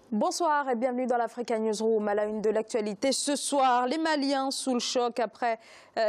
Bonsoir et bienvenue dans l'Africa Newsroom. À la une de l'actualité ce soir, les Maliens sous le choc après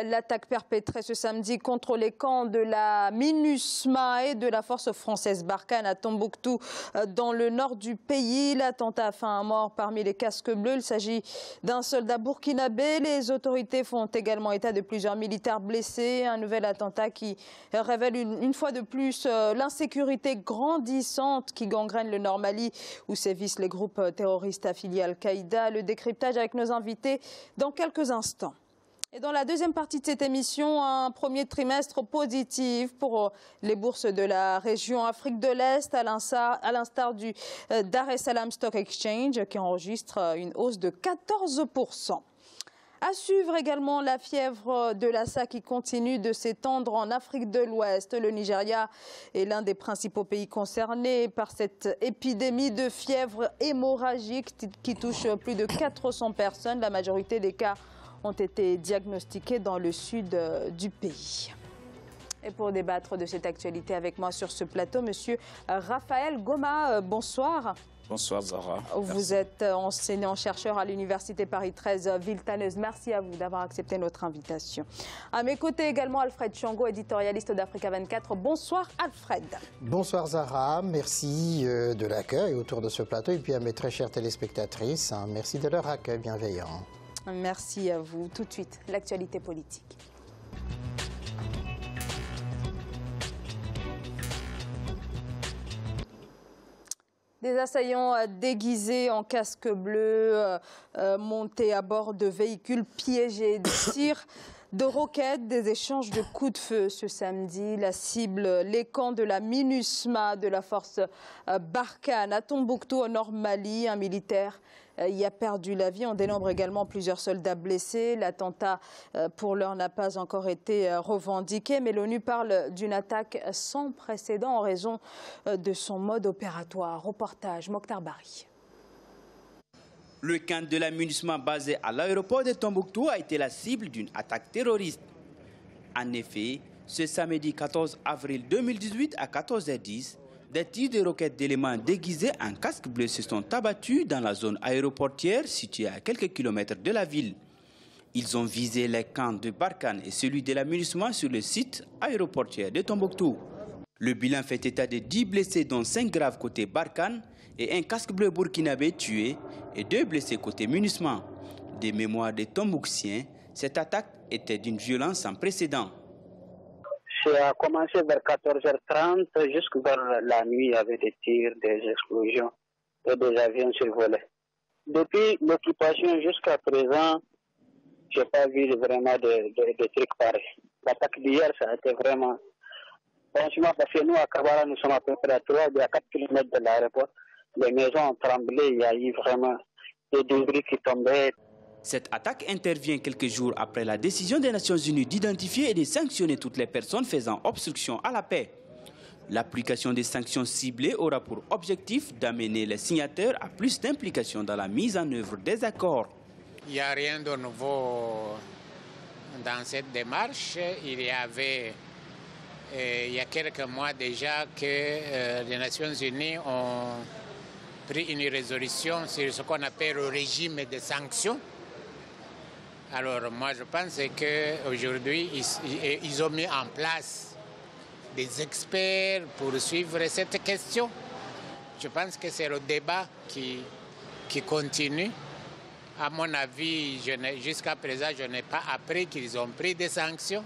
l'attaque perpétrée ce samedi contre les camps de la MINUSMA et de la force française Barkhane à Tombouctou dans le nord du pays. L'attentat a fait un mort parmi les casques bleus. Il s'agit d'un soldat burkinabé. Les autorités font également état de plusieurs militaires blessés. Un nouvel attentat qui révèle une fois de plus l'insécurité grandissante qui gangrène le Nord Mali où sévissent les groupes terroristes affiliés à Al-Qaïda. Le décryptage avec nos invités dans quelques instants. Et dans la deuxième partie de cette émission, un premier trimestre positif pour les bourses de la région Afrique de l'Est, à l'instar du Dar es Salaam Stock Exchange qui enregistre une hausse de 14%. À suivre également la fièvre de Lassa qui continue de s'étendre en Afrique de l'Ouest. Le Nigeria est l'un des principaux pays concernés par cette épidémie de fièvre hémorragique qui touche plus de 400 personnes. La majorité des cas ont été diagnostiqués dans le sud du pays. Et pour débattre de cette actualité avec moi sur ce plateau, monsieur Raphaël Goma, bonsoir. Bonsoir Zahra. Vous êtes enseignant-chercheur à l'Université Paris 13 Villetaneuse. Merci à vous d'avoir accepté notre invitation. À mes côtés également Alfred Chango, éditorialiste d'Africa 24. Bonsoir Alfred. Bonsoir Zahra, merci de l'accueil autour de ce plateau et puis à mes très chères téléspectatrices, merci de leur accueil bienveillant. Merci à vous. Tout de suite, l'actualité politique. Des assaillants déguisés en casque bleu, montés à bord de véhicules piégés, des tirs de roquettes, des échanges de coups de feu ce samedi. La cible, les camps de la MINUSMA de la force Barkhane à Tombouctou au nord Mali. Un militaire y a perdu la vie. On dénombre également plusieurs soldats blessés. L'attentat pour l'heure n'a pas encore été revendiqué, mais l'ONU parle d'une attaque sans précédent en raison de son mode opératoire. Reportage Mokhtar Bari. Le camp de la MINUSMA basé à l'aéroport de Tombouctou a été la cible d'une attaque terroriste. En effet, ce samedi 14 avril 2018 à 14h10, des tirs de roquettes d'éléments déguisés en casque bleu se sont abattus dans la zone aéroportière située à quelques kilomètres de la ville. Ils ont visé les camps de Barkhane et celui de la MINUSMA sur le site aéroportier de Tombouctou. Le bilan fait état de 10 blessés dont 5 graves côté Barkhane et un casque bleu burkinabé tué et 2 blessés côté MINUSMA. Des mémoires des Tombouctiens, cette attaque était d'une violence sans précédent. Ça a commencé vers 14h30, jusque vers la nuit, il y avait des tirs, des explosions et des avions survolaient. Depuis l'occupation jusqu'à présent, je n'ai pas vu vraiment de trucs pareils. L'attaque d'hier, ça a été vraiment... Franchement, parce que nous, à Kabara, nous sommes à peu près à 3 ou à 4 km de l'aéroport. Les maisons ont tremblé, il y a eu vraiment des débris qui tombaient. Cette attaque intervient quelques jours après la décision des Nations Unies d'identifier et de sanctionner toutes les personnes faisant obstruction à la paix. L'application des sanctions ciblées aura pour objectif d'amener les signataires à plus d'implication dans la mise en œuvre des accords. Il n'y a rien de nouveau dans cette démarche. Il y a quelques mois déjà que les Nations Unies ont pris une résolution sur ce qu'on appelle le régime de sanctions. Alors moi je pense qu'aujourd'hui ils ont mis en place des experts pour suivre cette question. Je pense que c'est le débat qui continue. À mon avis, jusqu'à présent, je n'ai pas appris qu'ils ont pris des sanctions.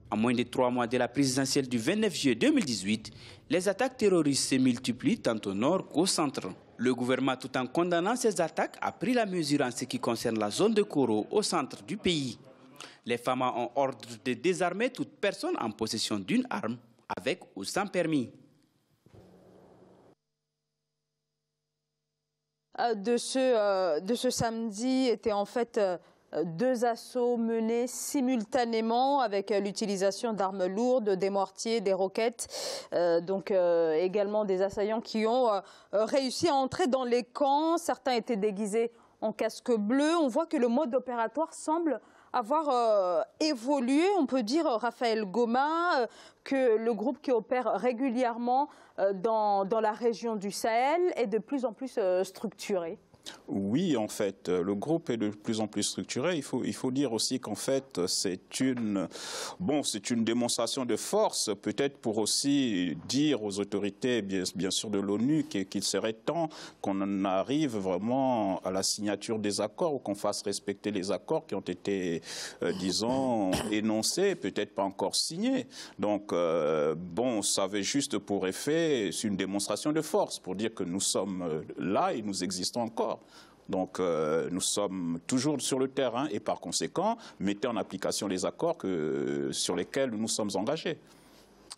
En moins de 3 mois de la présidentielle du 29 juillet 2018, les attaques terroristes se multiplient tant au nord qu'au centre. Le gouvernement, tout en condamnant ces attaques, a pris la mesure en ce qui concerne la zone de Koro au centre du pays. Les FAMA ont ordre de désarmer toute personne en possession d'une arme, avec ou sans permis. De ce samedi étaient en fait 2 assauts menés simultanément avec l'utilisation d'armes lourdes, des mortiers, des roquettes, également des assaillants qui ont réussi à entrer dans les camps. Certains étaient déguisés en casque bleu. On voit que le mode opératoire semble avoir évolué, on peut dire, Raphaël Goma, que le groupe qui opère régulièrement dans la région du Sahel est de plus en plus structuré? Oui, en fait, le groupe est de plus en plus structuré. Il faut dire aussi qu'en fait, c'est une démonstration de force, peut-être pour aussi dire aux autorités, bien sûr, de l'ONU, qu'il serait temps qu'on arrive vraiment à la signature des accords ou qu'on fasse respecter les accords qui ont été, disons, énoncés, peut-être pas encore signés. Donc, ça avait juste pour effet, c'est une démonstration de force pour dire que nous sommes là et nous existons encore. Donc nous sommes toujours sur le terrain et par conséquent, mettez en application les accords sur lesquels nous sommes engagés.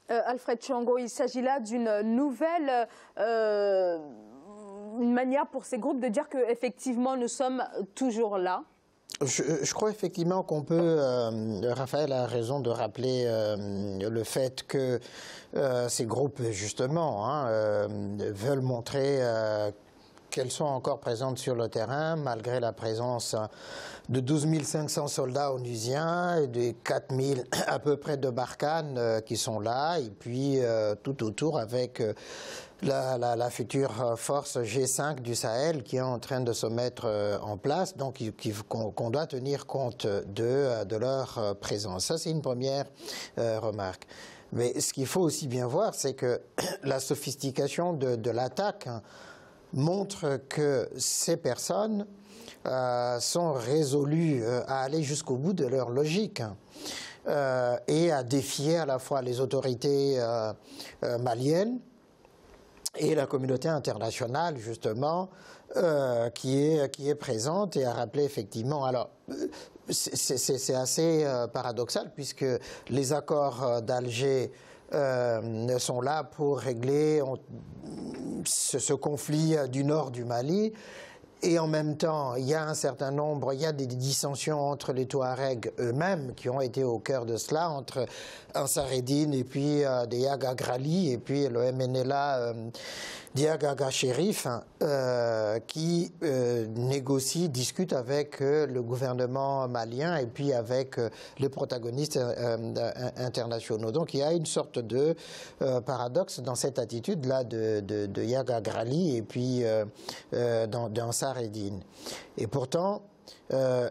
Alfred Tchongo, il s'agit là d'une nouvelle une manière pour ces groupes de dire qu'effectivement nous sommes toujours là. Je crois effectivement qu'on peut, Raphaël a raison de rappeler le fait que ces groupes justement veulent montrer qu'elles sont encore présentes sur le terrain, malgré la présence de 12 500 soldats onusiens et de 4 000 à peu près de Barkhane qui sont là, et puis tout autour avec la future force G5 du Sahel qui est en train de se mettre en place, donc qu'on doit tenir compte de leur présence. Ça, c'est une première remarque. Mais ce qu'il faut aussi bien voir, c'est que la sophistication de l'attaque montre que ces personnes sont résolues à aller jusqu'au bout de leur logique et à défier à la fois les autorités maliennes et la communauté internationale, justement, qui est présente, et à rappeler effectivement. Alors, c'est assez paradoxal, puisque les accords d'Alger sont là pour régler ce conflit du nord du Mali, et en même temps, il y a des dissensions entre les Touaregs eux-mêmes qui ont été au cœur de cela, entre Ansar Eddine et puis Diag Agrali et puis le MNLA Diag Aga Chérif qui discutent avec le gouvernement malien et puis avec les protagonistes internationaux. Donc il y a une sorte de paradoxe dans cette attitude-là de Diag Agrali et puis d'Ansar Eddine. Et pourtant,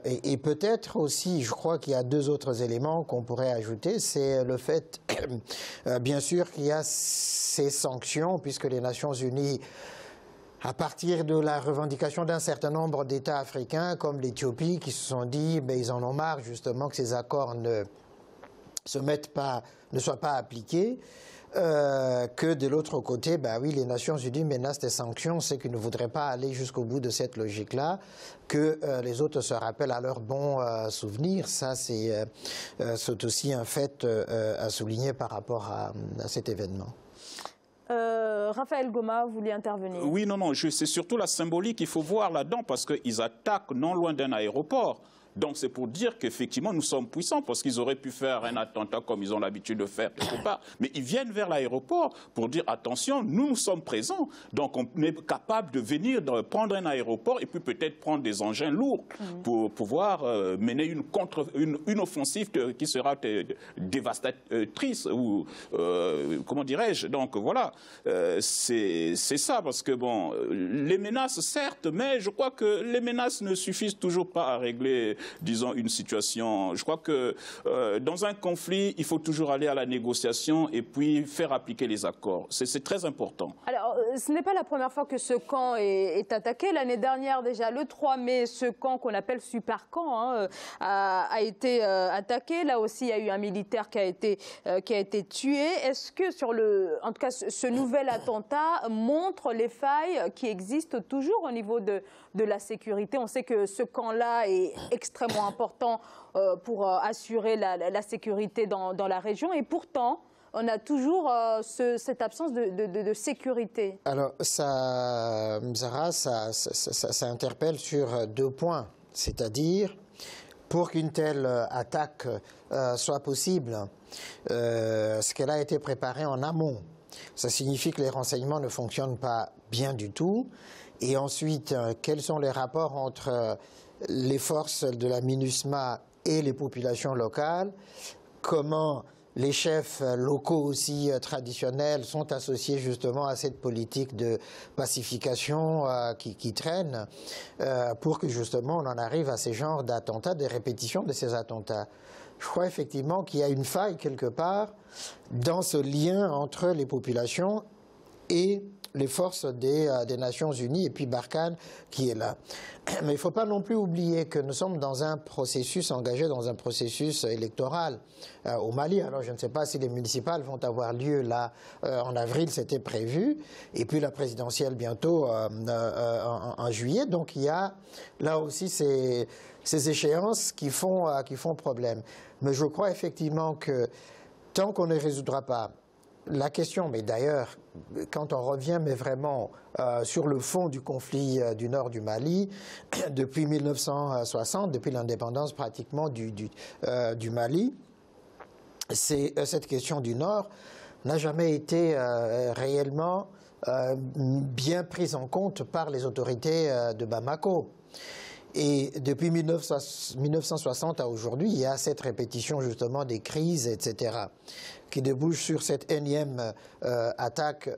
et peut-être aussi, je crois qu'il y a deux autres éléments qu'on pourrait ajouter, c'est le fait, bien sûr, qu'il y a ces sanctions, puisque les Nations Unies, à partir de la revendication d'un certain nombre d'États africains, comme l'Éthiopie, qui se sont dit, ils en ont marre justement que ces accords ne soient pas appliqués, que de l'autre côté, oui, les Nations Unies menacent des sanctions, c'est qu'ils ne voudraient pas aller jusqu'au bout de cette logique-là, que les autres se rappellent à leurs bons souvenirs. Ça, c'est aussi un fait à souligner par rapport à cet événement. Raphaël Goma, vous vouliez intervenir? Oui, non, c'est surtout la symbolique qu'il faut voir là-dedans, parce qu'ils attaquent non loin d'un aéroport. Donc c'est pour dire qu'effectivement nous sommes puissants, parce qu'ils auraient pu faire un attentat comme ils ont l'habitude de faire quelque part. Mais ils viennent vers l'aéroport pour dire attention, nous sommes présents. Donc on est capable de venir prendre un aéroport et puis peut-être prendre des engins lourds pour pouvoir mener une offensive qui sera dévastatrice ou comment dirais-je. Donc voilà, c'est ça, parce que bon, les menaces certes, mais je crois que les menaces ne suffisent toujours pas à régler, disons, une situation. Je crois que dans un conflit, il faut toujours aller à la négociation et puis faire appliquer les accords. C'est très important. Alors, ce n'est pas la première fois que ce camp est attaqué. L'année dernière, déjà, le 3 mai, ce camp qu'on appelle Super Camp a été attaqué. Là aussi, il y a eu un militaire qui a été tué. Est-ce que, en tout cas, ce nouvel attentat montre les failles qui existent toujours au niveau de la sécurité? On sait que ce camp-là est extrêmement important pour assurer la sécurité dans la région, et pourtant on a toujours cette absence de sécurité. Alors ça interpelle sur deux points, c'est-à-dire pour qu'une telle attaque soit possible, ce qu'elle a été préparée en amont, ça signifie que les renseignements ne fonctionnent pas bien du tout. Et ensuite, quels sont les rapports entre les forces de la MINUSMA et les populations locales, comment les chefs locaux aussi traditionnels sont associés justement à cette politique de pacification qui traîne pour que justement on en arrive à ces genres d'attentats, des répétitions de ces attentats. Je crois effectivement qu'il y a une faille quelque part dans ce lien entre les populations et les forces des Nations Unies et puis Barkhane qui est là. Mais il ne faut pas non plus oublier que nous sommes dans un processus, engagé dans un processus électoral au Mali. Alors je ne sais pas si les municipales vont avoir lieu là en avril, c'était prévu, et puis la présidentielle bientôt en juillet. Donc il y a là aussi ces échéances qui font problème. Mais je crois effectivement que tant qu'on ne résoudra pas la question, mais d'ailleurs, quand on revient mais vraiment sur le fond du conflit du nord du Mali, depuis 1960, depuis l'indépendance pratiquement du Mali, cette question du nord n'a jamais été réellement bien prise en compte par les autorités de Bamako. Et depuis 1960 à aujourd'hui, il y a cette répétition justement des crises, etc., qui débouche sur cette énième attaque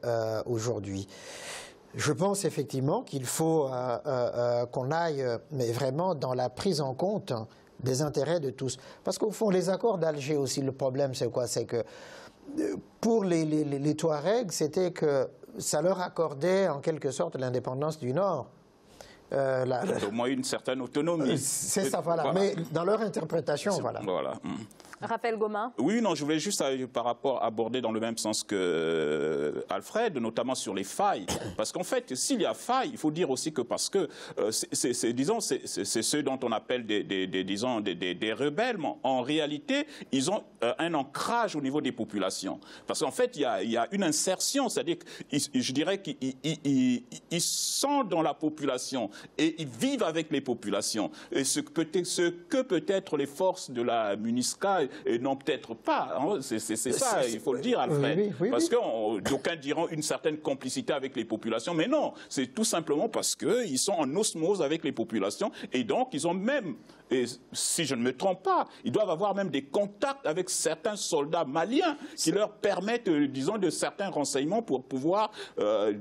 aujourd'hui. Je pense effectivement qu'il faut qu'on aille mais vraiment dans la prise en compte des intérêts de tous. Parce qu'au fond, les accords d'Alger aussi, le problème c'est quoi? C'est que pour les Touaregs, c'était que ça leur accordait en quelque sorte l'indépendance du Nord. Au moins une certaine autonomie. C'est ça, voilà. Mais dans leur interprétation, voilà. Raphaël Goma. Oui, non, je voulais juste par rapport aborder dans le même sens que Alfred, notamment sur les failles. Parce qu'en fait, s'il y a faille, il faut dire aussi que parce que c'est ceux dont on appelle des rebelles, mais en réalité, ils ont un ancrage au niveau des populations. Parce qu'en fait, il y a une insertion, c'est-à-dire que je dirais qu'ils sont dans la population et ils vivent avec les populations. Et ce que peut-être les forces de la MINUSCA non, peut-être pas. Hein. C'est ça, il faut le dire, Alfred. Oui. Parce que d'aucuns diront une certaine complicité avec les populations, mais non, c'est tout simplement parce qu'ils sont en osmose avec les populations et donc ils ont même, et si je ne me trompe pas, ils doivent avoir même des contacts avec certains soldats maliens qui leur permettent, disons, de certains renseignements pour pouvoir,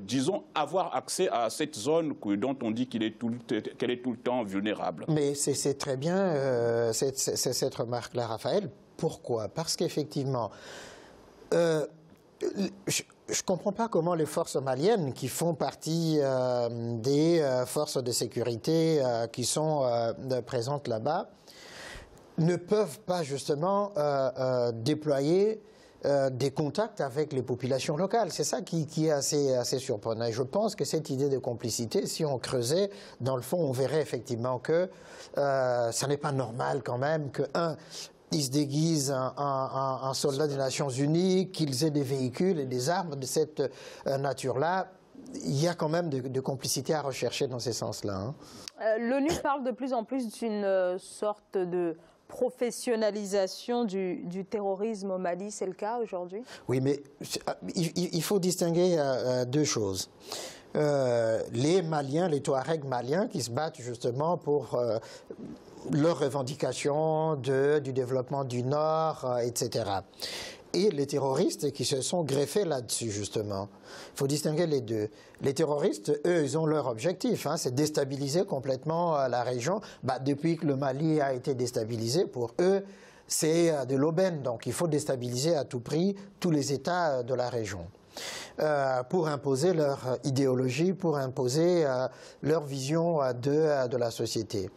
disons, avoir accès à cette zone dont on dit qu'elle est tout le temps vulnérable. Mais c'est très bien cette remarque-là, Raphaël. Pourquoi? Parce qu'effectivement, je ne comprends pas comment les forces maliennes qui font partie des forces de sécurité qui sont présentes là-bas ne peuvent pas justement déployer des contacts avec les populations locales. C'est ça qui est assez surprenant. Et je pense que cette idée de complicité, si on creusait, dans le fond, on verrait effectivement que ça n'est pas normal quand même que, ils se déguisent en soldats des Nations Unies, qu'ils aient des véhicules et des armes de cette nature-là. Il y a quand même de complicité à rechercher dans ces sens-là. Hein. L'ONU parle de plus en plus d'une sorte de professionnalisation du terrorisme au Mali. C'est le cas aujourd'hui? Oui, mais il faut distinguer deux choses. Les Maliens, les Touaregs maliens qui se battent justement pour leurs revendications du développement du Nord, etc. Et les terroristes qui se sont greffés là-dessus, justement. Il faut distinguer les deux. Les terroristes, eux, ils ont leur objectif, hein, c'est déstabiliser complètement la région. Depuis que le Mali a été déstabilisé, pour eux, c'est de l'aubaine. Donc il faut déstabiliser à tout prix tous les États de la région. Pour imposer leur idéologie, pour imposer leur vision de la société.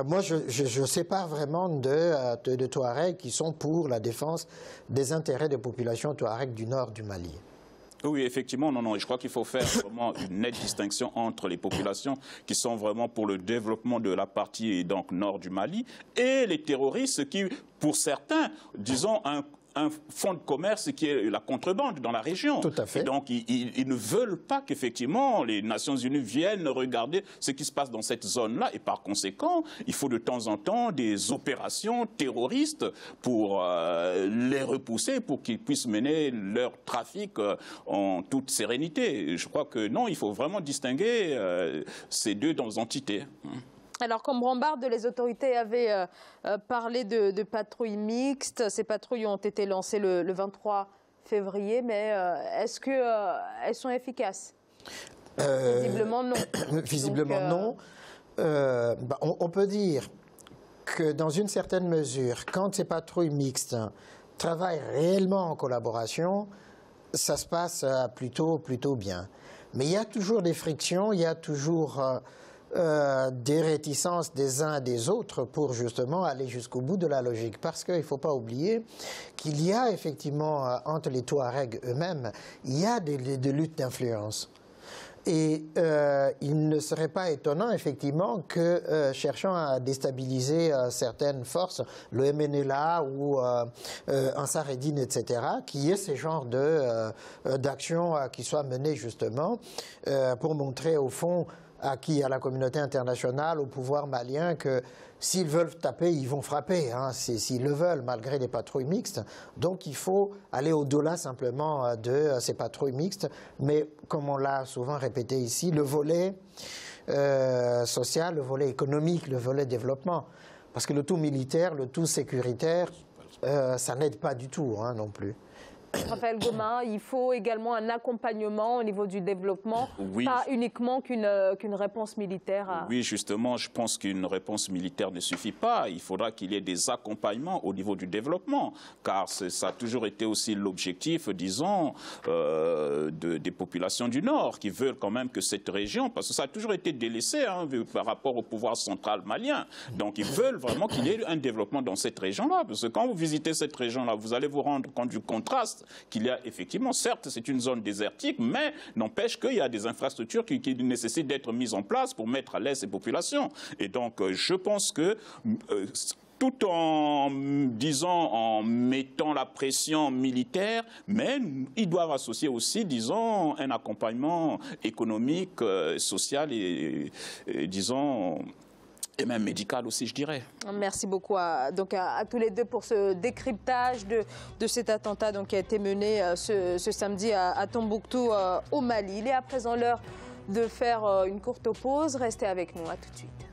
Moi, je sépare vraiment de Touaregs qui sont pour la défense des intérêts des populations Touaregs du nord du Mali. Oui, effectivement, non, je crois qu'il faut faire vraiment une nette distinction entre les populations qui sont vraiment pour le développement de la partie donc nord du Mali et les terroristes qui, pour certains, disons, un fonds de commerce qui est la contrebande dans la région. Tout à fait. Et donc, ils ne veulent pas qu'effectivement les Nations Unies viennent regarder ce qui se passe dans cette zone-là. Et par conséquent, il faut de temps en temps des opérations terroristes pour les repousser, pour qu'ils puissent mener leur trafic en toute sérénité. Je crois que non, il faut vraiment distinguer ces deux entités. Alors, comme Rambarde, les autorités avaient parlé de patrouilles mixtes. Ces patrouilles ont été lancées le 23 février, mais est-ce qu'elles sont efficaces? Visiblement non. Visiblement non. On peut dire que dans une certaine mesure, quand ces patrouilles mixtes travaillent réellement en collaboration, ça se passe plutôt bien. Mais il y a toujours des frictions, il y a toujours des réticences des uns et des autres pour justement aller jusqu'au bout de la logique. Parce qu'il ne faut pas oublier qu'il y a effectivement entre les Touaregs eux-mêmes, il y a des luttes d'influence. Et il ne serait pas étonnant, effectivement, que cherchant à déstabiliser certaines forces, le MNLA ou Ansar Eddine, etc., qu'il y ait ces genres d'actions qui soient menées, justement, pour montrer, au fond, à la communauté internationale, au pouvoir malien, que s'ils veulent taper, ils vont frapper, hein, s'ils le veulent, malgré les patrouilles mixtes. Donc il faut aller au-delà simplement de ces patrouilles mixtes. Mais comme on l'a souvent répété ici, le volet social, le volet économique, le volet développement. Parce que le tout militaire, le tout sécuritaire, ça n'aide pas du tout, hein, non plus. Raphaël Gomain, il faut également un accompagnement au niveau du développement, oui. Pas uniquement qu'une réponse militaire. Oui, justement, je pense qu'une réponse militaire ne suffit pas. Il faudra qu'il y ait des accompagnements au niveau du développement, car ça a toujours été aussi l'objectif, disons, des populations du Nord, qui veulent quand même que cette région, parce que ça a toujours été délaissé hein, par rapport au pouvoir central malien. Donc ils veulent vraiment qu'il y ait un développement dans cette région-là, parce que quand vous visitez cette région-là, vous allez vous rendre compte du contraste qu'il y a effectivement, certes c'est une zone désertique, mais n'empêche qu'il y a des infrastructures qui nécessitent d'être mises en place pour mettre à l'aise ces populations. Et donc je pense que tout en, disons, en mettant la pression militaire, mais ils doivent associer aussi, disons, un accompagnement économique, social et disons, et même médical aussi, je dirais. Merci beaucoup à tous les deux pour ce décryptage de cet attentat qui a été mené ce samedi à Tombouctou, au Mali. Il est à présent l'heure de faire une courte pause. Restez avec nous, à tout de suite.